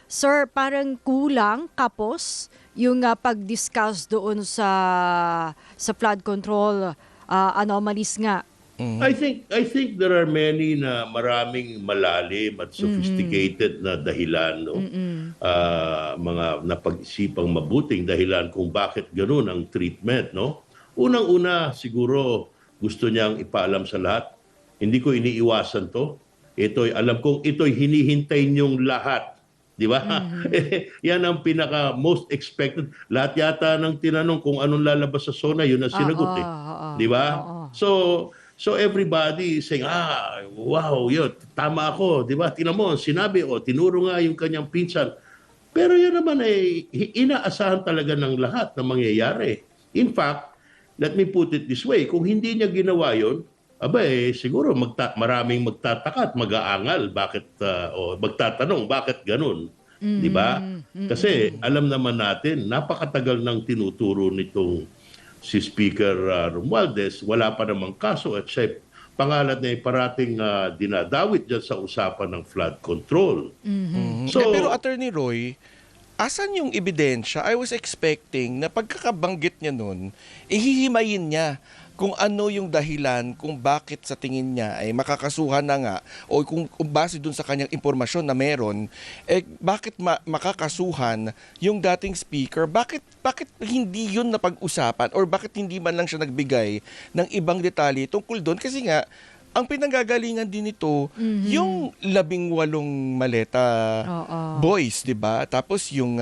sir, parang kulang, kapos, yung pag-discuss doon sa flood control anomalies nga. I think there are many na maraming malalim at sophisticated na dahilan, no? Mga napag-isipang mabuting dahilan kung bakit ganoon ang treatment, no? Unang-una, siguro gusto niyang ipaalam sa lahat, hindi ko iniiwasan to. Alam kong ito'y hinihintay niyong lahat. Di ba? Yan ang pinaka most expected. Lahat yata ng tinanong kung anong lalabas sa SONA, yun ang sinagot eh. Di ba? So everybody is saying, wow, yun, tama ako, di ba? Tingnan mo, sinabi, tinuro nga yung kanyang pinsan. Pero yan naman ay inaasahan talaga ng lahat na mangyayari. In fact, let me put it this way, kung hindi niya ginawa yun, siguro maraming magtataka at mag-aangal magtatanong bakit ganun. Di ba? Kasi alam naman natin, napakatagal nang tinuturo nitong si Speaker Romualdez, wala pa namang kaso at siya pangalan na parating dinadawit dyan sa usapan ng flood control. So, pero Attorney Roy, asan yung ebidensya? I was expecting na pagkakabanggit niya nun, ihihimayin niya kung ano yung dahilan kung bakit sa tingin niya ay makakasuhan na nga o kung base dun sa kanyang impormasyon na meron, bakit makakasuhan yung dating speaker? Bakit hindi yun napag-usapan or bakit hindi man lang siya nagbigay ng ibang detalye tungkol doon? Kasi nga, ang pinanggagalingan din nito, yung 18 maleta boys, di ba? Tapos yung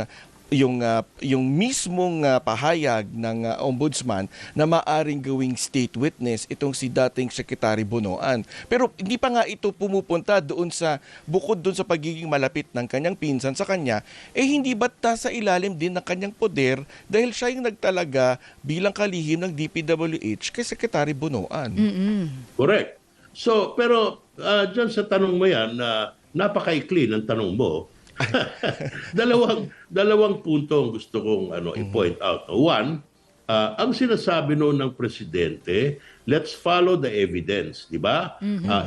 mismong pahayag ng ombudsman na maaring gawing state witness itong si dating Secretary Bonoan. Pero hindi pa nga ito pumupunta doon bukod doon sa pagiging malapit ng kanyang pinsan sa kanya, hindi ba't sa ilalim din ng kanyang poder dahil siya yung nagtalaga bilang kalihim ng DPWH kay Secretary Bonoan. Correct. So, pero dyan sa tanong mo yan, napakaikli ng tanong mo, dalawang punto ang gusto kong i-point out. One, ang sinasabi noon ng presidente, let's follow the evidence, di ba?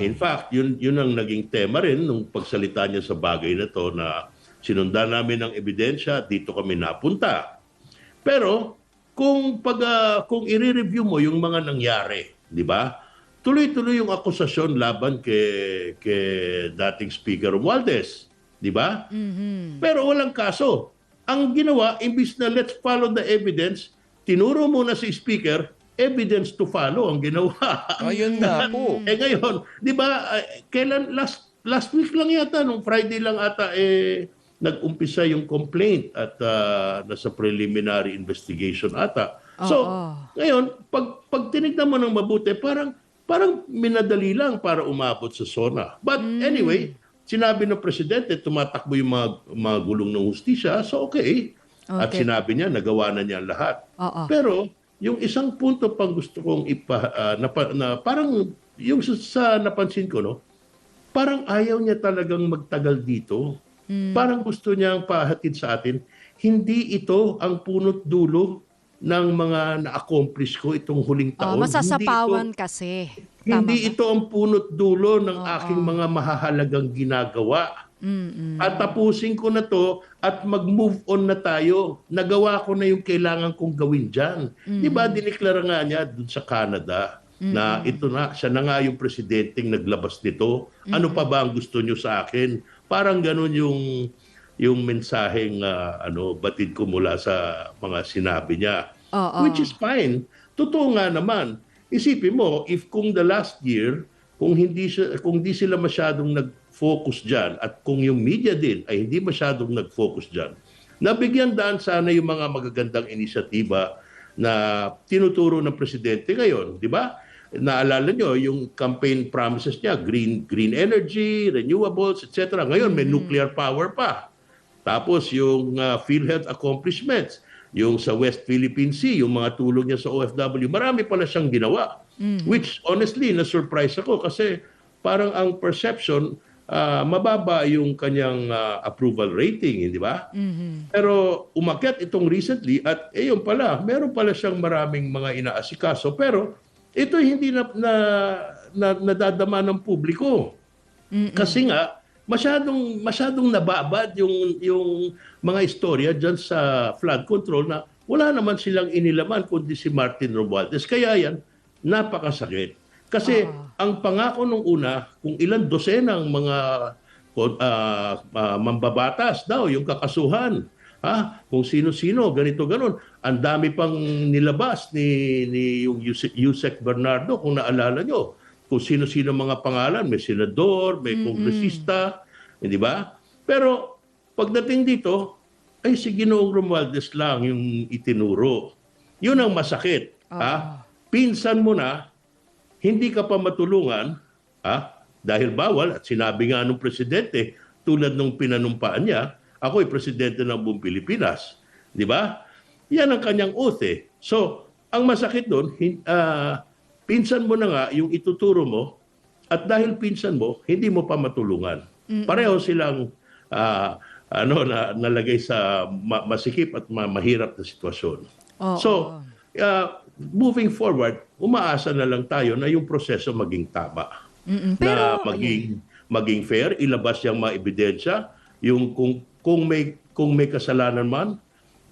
In fact, yun ang naging tema rin nung pagsalita niya sa bagay na to na sinundan namin ng ebidensya, dito kami napunta. Pero kung i-review mo yung mga nangyari, di ba? Tuloy-tuloy yung akusasyon laban kay dating Speaker Romualdez. Di ba? Pero walang kaso. Ang ginawa, imbis na let's follow the evidence, tinuro muna si Speaker, evidence to follow ang ginawa. Ayun na po. Ngayon, di ba, kailan, last week lang yata, nung Friday lang ata, nag-umpisa yung complaint at nasa preliminary investigation ata. So, ngayon, pag tinignan mo ng mabuti, parang minadali lang para umabot sa SONA. But anyway, sinabi ng presidente, tumatakbo yung mga gulong ng hustisya, so okay. At sinabi niya, nagawa na niya lahat. Pero, yung isang punto pang gusto kong parang, yung sa napansin ko, no, parang ayaw niya talagang magtagal dito. Parang gusto niyang pahatid sa atin, hindi ito ang punot dulo ng mga na-accomplish ko itong huling taon. Masasapawan kasi. Hindi ba? ito ang punot dulo ng aking mga mahahalagang ginagawa. At tapusin ko na to at mag-move on na tayo. Nagawa ko na yung kailangan kong gawin dyan. Di ba, diniklara nga niya dun sa Canada na ito na, siya na nga yung presidenteng naglabas nito. Ano pa ba ang gusto nyo sa akin? Parang ganun yung mensaheng batid ko mula sa mga sinabi niya. Which is fine. Totoo nga naman. Isipin mo, if kung the last year, kung di sila masyadong nag-focus diyan at kung yung media din ay hindi masyadong nag-focus diyan, nabigyan daan sana yung mga magagandang inisyatiba na tinuturo ng presidente ngayon, di ba? Naalala nyo yung campaign promises niya, green energy, renewables, etc. Ngayon may nuclear power pa. Tapos yung PhilHealth accomplishments, yung sa West Philippine Sea, yung mga tulong niya sa OFW, marami pala siyang ginawa. Which honestly, na-surprise ako kasi parang ang perception, mababa yung kanyang approval rating, di ba? Pero umakyat itong recently at yun pala, meron pala siyang maraming mga inaasikaso. Pero ito hindi nadadama ng publiko. Kasi nga, masyadong nababad yung mga istorya dyan sa flood control na wala naman silang inilaman kundi si Martin Romualdez. Kaya yan, napakasakit. Kasi ang pangako nung una, kung ilang dosenang mga mambabatas daw yung kakasuhan, kung sino-sino, ganito, ganon. Ang dami pang nilabas ni yung Yusek Bernardo, kung naalala nyo. Kung sino-sino mga pangalan, may senador, may kongresista, di ba? Pero pagdating dito, ay si Ginoong Romualdez lang yung itinuro. Yun ang masakit. Pinsan mo na, hindi ka pa matulungan, dahil bawal, at sinabi nga nung presidente, tulad nung pinanumpaan niya, ako ay presidente ng buong Pilipinas. Di ba? Yan ang kanyang oath eh. So, ang masakit doon, pinsan mo na nga yung ituturo mo at dahil pinsan mo, hindi mo pa matulungan. Pareho silang nalagay sa masikip at mahirap na sitwasyon. So, moving forward, umaasa na lang tayo na yung proseso maging tama. Pero, na maging fair, ilabas yung mga ebidensya, yung kung may kasalanan man,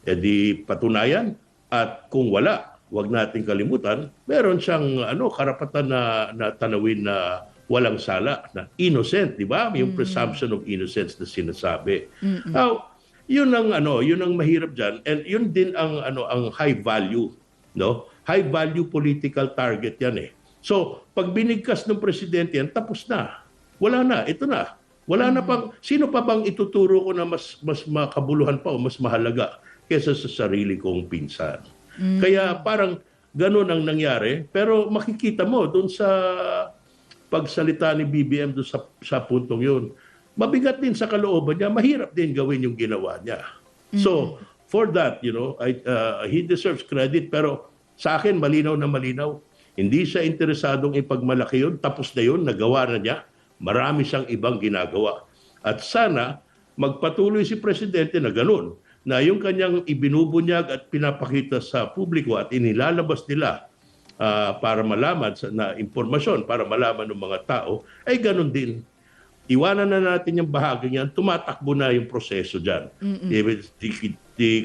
edi patunayan, at kung wala, wag nating kalimutan, meron siyang karapatan na tanawin na walang sala, na innocent, di ba? Yung presumption of innocence na sinasabi. Now, yun ang mahirap diyan, and yun din ang high value, no? High value political target yan eh. So, pag binigkas ng presidente yan, tapos na. Wala na, ito na. Wala na pang sino pa bang ituturo ko na mas makabuluhan pa o mas mahalaga kaysa sa sarili kong pinsan. Kaya parang ganun ang nangyari. Pero makikita mo doon sa pagsalita ni BBM doon sa puntong yun, mabigat din sa kalooban niya, mahirap din gawin yung ginawa niya. So, for that, he deserves credit. Pero sa akin, malinaw na malinaw. Hindi siya interesadong ipagmalaki yun. Tapos na yun, nagawa na niya. Marami siyang ibang ginagawa. At sana, magpatuloy si Presidente na ganun, na yung kanyang ibinubunyag at pinapakita sa publiko at inilalabas nila para malaman na impormasyon, para malaman ng mga tao, ay ganun din. Iwanan na natin yung bahagi niyan, tumatakbo na yung proseso dyan.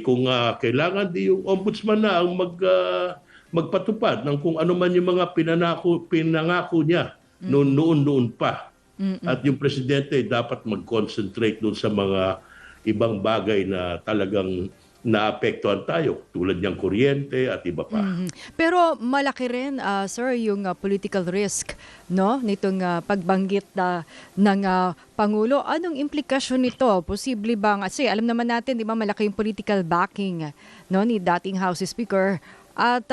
Kung kailangan, yung ombudsman na ang magpatupad ng kung ano man yung mga pinangako niya noon pa. At yung presidente dapat mag-concentrate doon sa mga ibang bagay na talagang naapektuhan tayo, tulad niyang kuryente at iba pa. Pero malaki rin, sir, yung political risk, no? Nitong pagbanggit ng Pangulo. Anong implikasyon nito? Posible bang, kasi alam naman natin, di ba, malaki yung political backing, no, ni dating House Speaker. At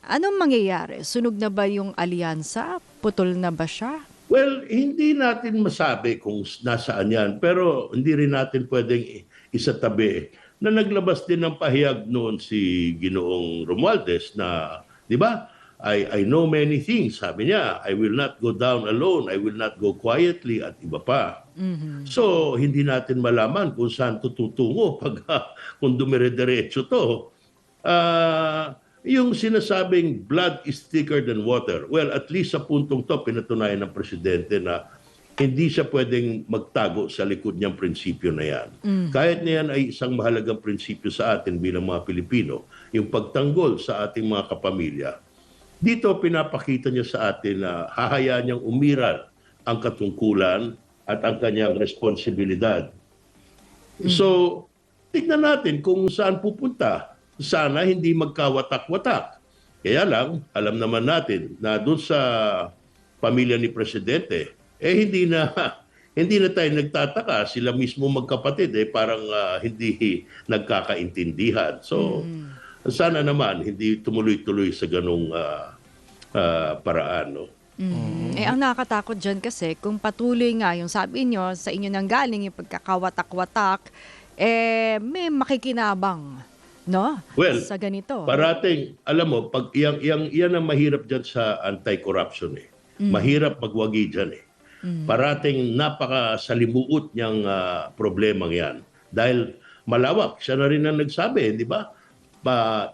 anong mangyayari? Sunog na ba yung alyansa? Putol na ba siya? Well, hindi natin masabi kung nasaan yan, pero hindi rin natin pwedeng isatabi na naglabas din ng pahayag noon si Ginoong Romualdez na, di ba, I know many things, sabi niya, I will not go down alone, I will not go quietly, at iba pa. So, hindi natin malaman kung saan tututungo pag kung dumire-diretso to. yung sinasabing blood is thicker than water. Well, at least sa puntong to, pinatunayan ng presidente na hindi siya pwedeng magtago sa likod niyang prinsipyo na yan. Kahit na yan ay isang mahalagang prinsipyo sa atin bilang mga Pilipino, yung pagtanggol sa ating mga kapamilya, dito pinapakita niya sa atin na hahayaan niyang umiral ang katungkulan at ang kanyang responsibilidad. So, tignan natin kung saan pupunta. Sana hindi magkawatak-watak. Kaya lang, alam naman natin na doon sa pamilya ni Presidente, hindi na tayo nagtataka. Sila mismo magkapatid, parang hindi nagkakaintindihan. So, sana naman hindi tumuloy-tuloy sa ganung paraan. No? Ang nakakatakot dyan kasi, kung patuloy nga yung sabi nyo, sa inyo nang galing yung pagkakawatak-watak, may makikinabang, no? Well, sa ganito. Parating, alam mo, pag yan ang mahirap dyan sa anti-corruption. Mahirap magwagi dyan. Parating napakasalimuot niyang problemang yan. Dahil malawak, siya na rin ang nagsabi, di ba?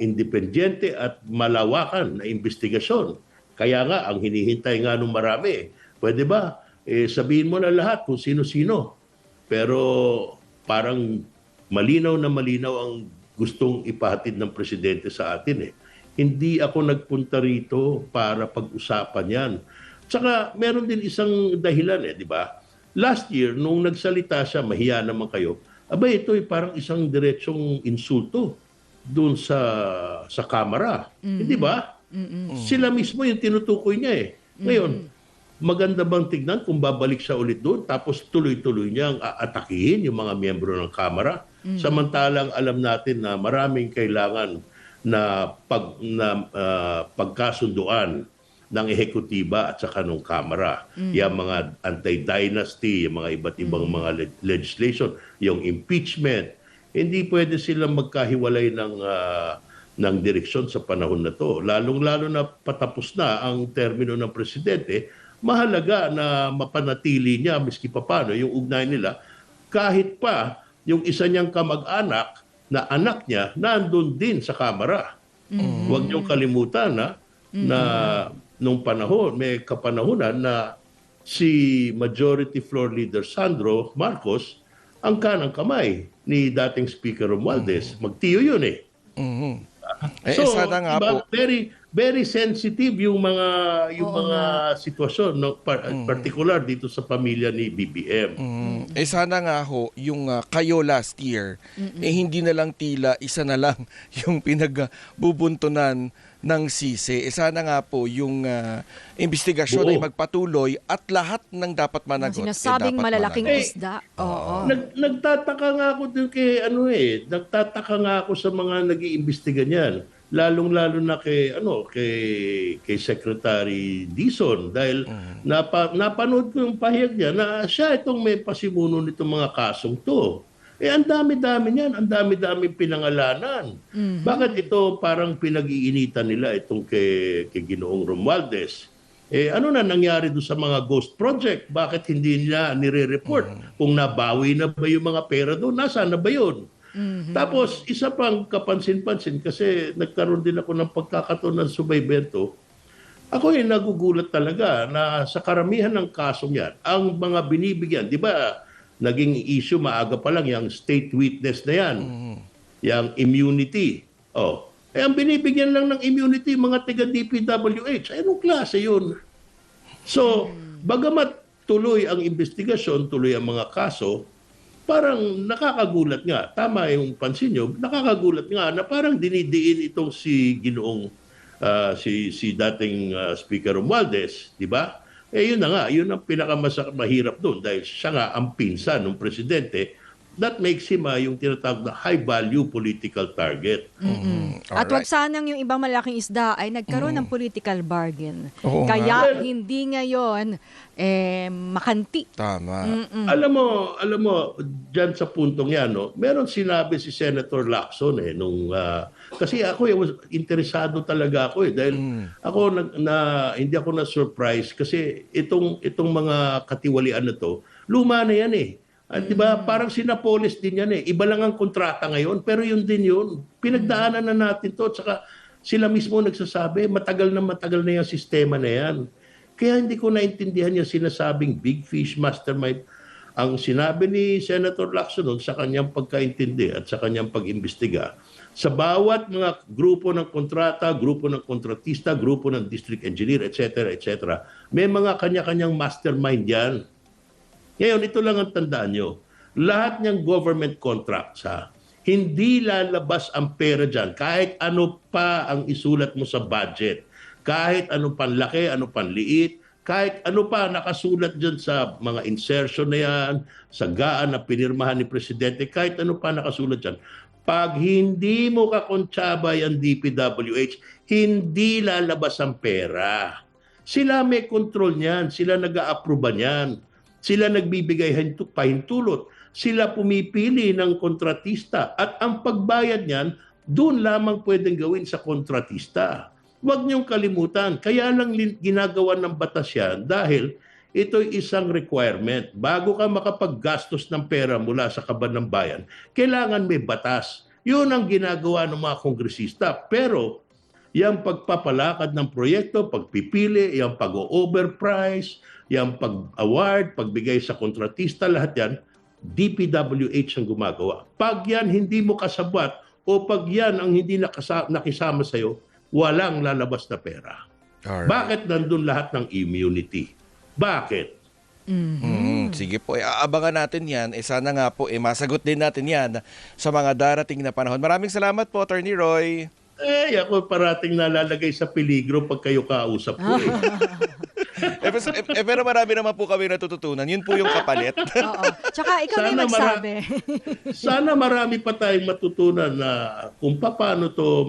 Independyente at malawakan na investigasyon. Kaya nga, ang hinihintay nga nung marami, pwede ba, sabihin mo na lahat kung sino-sino. Pero parang malinaw na malinaw ang gustong ipahatid ng presidente sa atin. Hindi ako nagpunta rito para pag-usapan yan. Tsaka meron din isang dahilan, di ba? Last year, nung nagsalita siya, mahiya naman kayo, ito ay parang isang diretsong insulto doon sa kamera. Hindi ba? Sila mismo yung tinutukoy niya. Ngayon, maganda bang tignan kung babalik siya ulit doon tapos tuloy-tuloy niyang aatakihin yung mga miyembro ng kamera? Samantalang alam natin na maraming kailangan na pagkasunduan ng ehekutiba at saka ng kamera. Yung mga anti-dynasty, yung mga iba't ibang mga legislation, yung impeachment, hindi pwede silang magkahiwalay ng direksyon sa panahon na to. Lalong-lalo na patapos na ang termino ng presidente, mahalaga na mapanatili niya, miski papano, yung ugnay nila, kahit pa yung isa niyang kamag-anak na anak niya nandun din sa kamera. Huwag niyong kalimutan na nung panahon, may kapanahunan na si Majority Floor Leader Sandro Marcos ang kanang kamay ni dating Speaker Romualdez. Magtiyo yun So, sana nga po. very very sensitive yung mga sitwasyon, no? Particular dito sa pamilya ni BBM. Sana nga ho, yung kayo last year, hindi na lang tila, isa na lang yung pinagbubuntunan ng sisi. Sana nga po yung investigasyon ay magpatuloy at lahat ng dapat managot. Sinasabing dapat malalaking managot. isda. Oo. Nagtataka nga ako dun kay nagtataka nga ako sa mga nag-iimbestiga niyan. Lalong-lalo na kay Secretary Dizon dahil napanood ko yung pahayag niya na siya itong may pasimuno nitong mga kasong to. Ang dami-dami niyan, ang dami-dami pinangalanan. Bakit ito parang pinag-iinitan nila itong kay Ginoong Romualdez? Ano na nangyari doon sa mga ghost project? Bakit hindi nila nire-report? Kung nabawi na ba yung mga pera doon? Nasaan na ba yun? Tapos, isa pang kapansin-pansin kasi nagkaroon din ako ng pagkakataon ng subaybento. Ako nagugulat talaga na sa karamihan ng kasong yan, ang mga binibigyan, di ba, naging issue maaga pa lang yung state witness na yan, yung immunity. Ang binibigyan lang ng immunity, mga taga-DPWH, anong klase yun? So, bagamat tuloy ang investigasyon, tuloy ang mga kaso, parang nakakagulat nga. Tama yung pansin nyo, nakakagulat nga na parang dinidiin itong si Ginoong, si dating Speaker Romualdez, di ba? Yun na nga, yun ang pinakamahirap doon dahil siya nga ang pinsan ng presidente. That makes him yung tinatawag na high-value political target. At wag sanang yung ibang malaking isda ay nagkaroon ng political bargain. Oo Kaya hindi ngayon makanti. Tama. Alam mo, dyan sa puntong yan, meron sinabi si Senator Lacson kasi ako interesado talaga ako dahil ako hindi ako na-surprise kasi itong mga katiwalian na to, luma na yan At diba, parang sinapolis din yan Iba lang ang kontrata ngayon, pero yun din yun. Pinagdaanan na natin to. Tsaka Sila mismo nagsasabi, matagal na yung sistema na yan. Kaya hindi ko naintindihan yung sinasabing big fish mastermind. Ang sinabi ni Senator Lacson noon sa kanyang pagkaintindi at sa kanyang pag-imbestiga, sa bawat mga grupo ng kontrata, grupo ng kontratista, grupo ng district engineer, etc., may mga kanya-kanyang mastermind yan. Ngayon, ito lang ang tandaan nyo. Lahat ng government contracts, hindi lalabas ang pera dyan. Kahit ano pa ang isulat mo sa budget, kahit ano panlaki, ano panliit, kahit ano pa nakasulat dyan sa mga insertion na yan, sa gaan na pinirmahan ni Presidente, kahit ano pa nakasulat dyan, pag hindi mo kakontsaba yung DPWH, hindi lalabas ang pera. Sila may control niyan, sila nag-a-approve niyan, sila nagbibigay pahintulot, sila pumipili ng kontratista at ang pagbayad niyan, doon lamang pwedeng gawin sa kontratista. Huwag niyong kalimutan, kaya lang ginagawa ng batas yan dahil ito'y isang requirement. Bago ka makapaggastos ng pera mula sa kaban ng bayan, kailangan may batas. Yun ang ginagawa ng mga kongresista. Pero yung pagpapalakad ng proyekto, pagpipili, yung pag-overprice, yung pag-award, pagbigay sa kontratista, lahat yan, DPWH ang gumagawa. Pag yan hindi mo kasabwat o pag yan ang hindi nakisama sa'yo, walang lalabas na pera. Alright. Bakit nandun lahat ng immunity? Bakit? Sige po, aabangan natin yan. Sana nga po, masagot din natin yan sa mga darating na panahon. Maraming salamat po, Attorney Roy. Ako parating nalalagay sa peligro pag kayo kausap ko. Pero marami naman po kami natututunan. Yun po yung kapalit. Oo. Tsaka ikaw na yung nagsabi. Sana marami pa tayong matutunan na kung paano to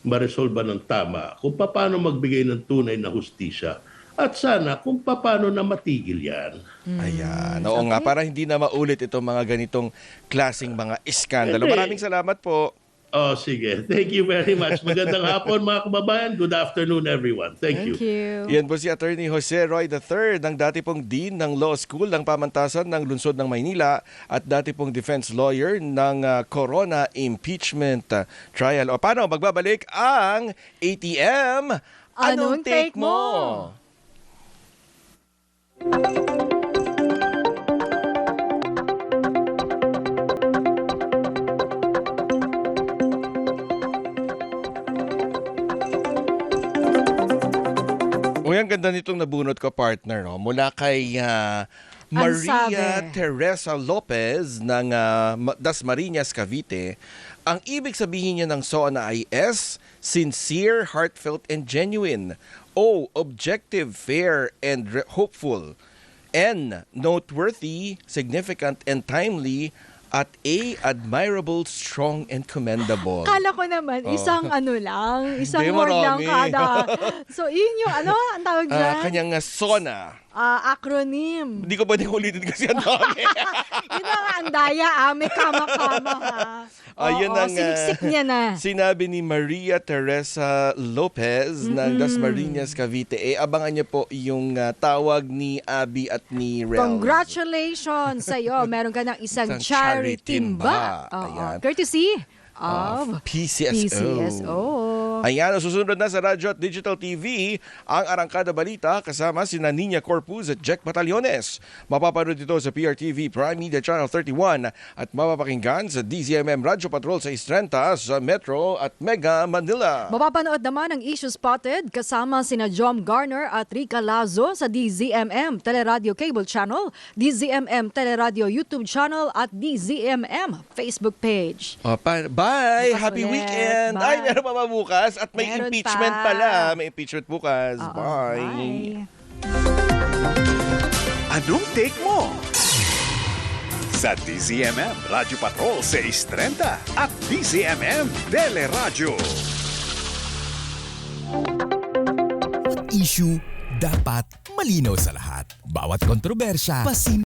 ma-resolve ng tama, kung paano magbigay ng tunay na hustisya, at sana kung paano na matigil yan. Ayan. Oo nga, para hindi na maulit itong mga ganitong klaseng mga iskandalo. Maraming salamat po. Oh, sige. Thank you very much. Magandang hapon mga kababayan. Good afternoon everyone. Thank you. Yan po si Attorney Jose Roy III, ng dati pong Dean ng Law School ng Pamantasan ng Lungsod ng Maynila at dati pong defense lawyer ng Corona Impeachment Trial. O paano, magbabalik ang ATM. Anong take mo? Uy, ang ganda nitong nabunot ko, partner, no? Mula kay Maria Teresa Lopez ng Dasmariñas, Cavite. Ang ibig sabihin niya ng SONA ay S, sincere, heartfelt, and genuine. O, objective, fair, and hopeful. N, noteworthy, significant, and timely. At A, admirable, strong, and commendable. Kala ko naman, isang isang Hindi, word lang marami. kada. So, yun yung ang tawag dyan? Kanyang SONA. Acronym. Hindi ko pwedeng ulitin kasi ang dami. Yun ang andaya, may kama-kama ha. Ayun ang siniksik niya na. sinabi ni Maria Teresa Lopez ng Dasmariñas, Cavite. Abangan niyo po yung tawag ni Abby at ni Rel. Congratulations sa'yo. Meron ka ng isang charity timba. Ayan. Courtesy of PCSO. Ayan, susunod na sa Radyo at Digital TV ang Arangkada Balita kasama sina Nina Corpus at Jack Batallones. Mapapanood ito sa PRTV Prime Media Channel 31 at mapapakinggan sa DZMM Radyo Patrol sa Istrenta sa Metro at Mega Manila. Mapapanood naman ang Issue Spotted kasama sina Jom Garner at Rica Lazo sa DZMM Teleradio Cable Channel, DZMM Teleradio YouTube Channel at DZMM Facebook page. Bye! Bukas Happy ulit. weekend! Bye. Ay, meron pa ba bukas? At may Meron impeachment pa. pala. May impeachment bukas. Oo, Bye! Anong take mo? Sa DZMM Radyo Patrol 630 at DZMM Teleradio. Issue dapat malinaw sa lahat. Bawat kontrobersya,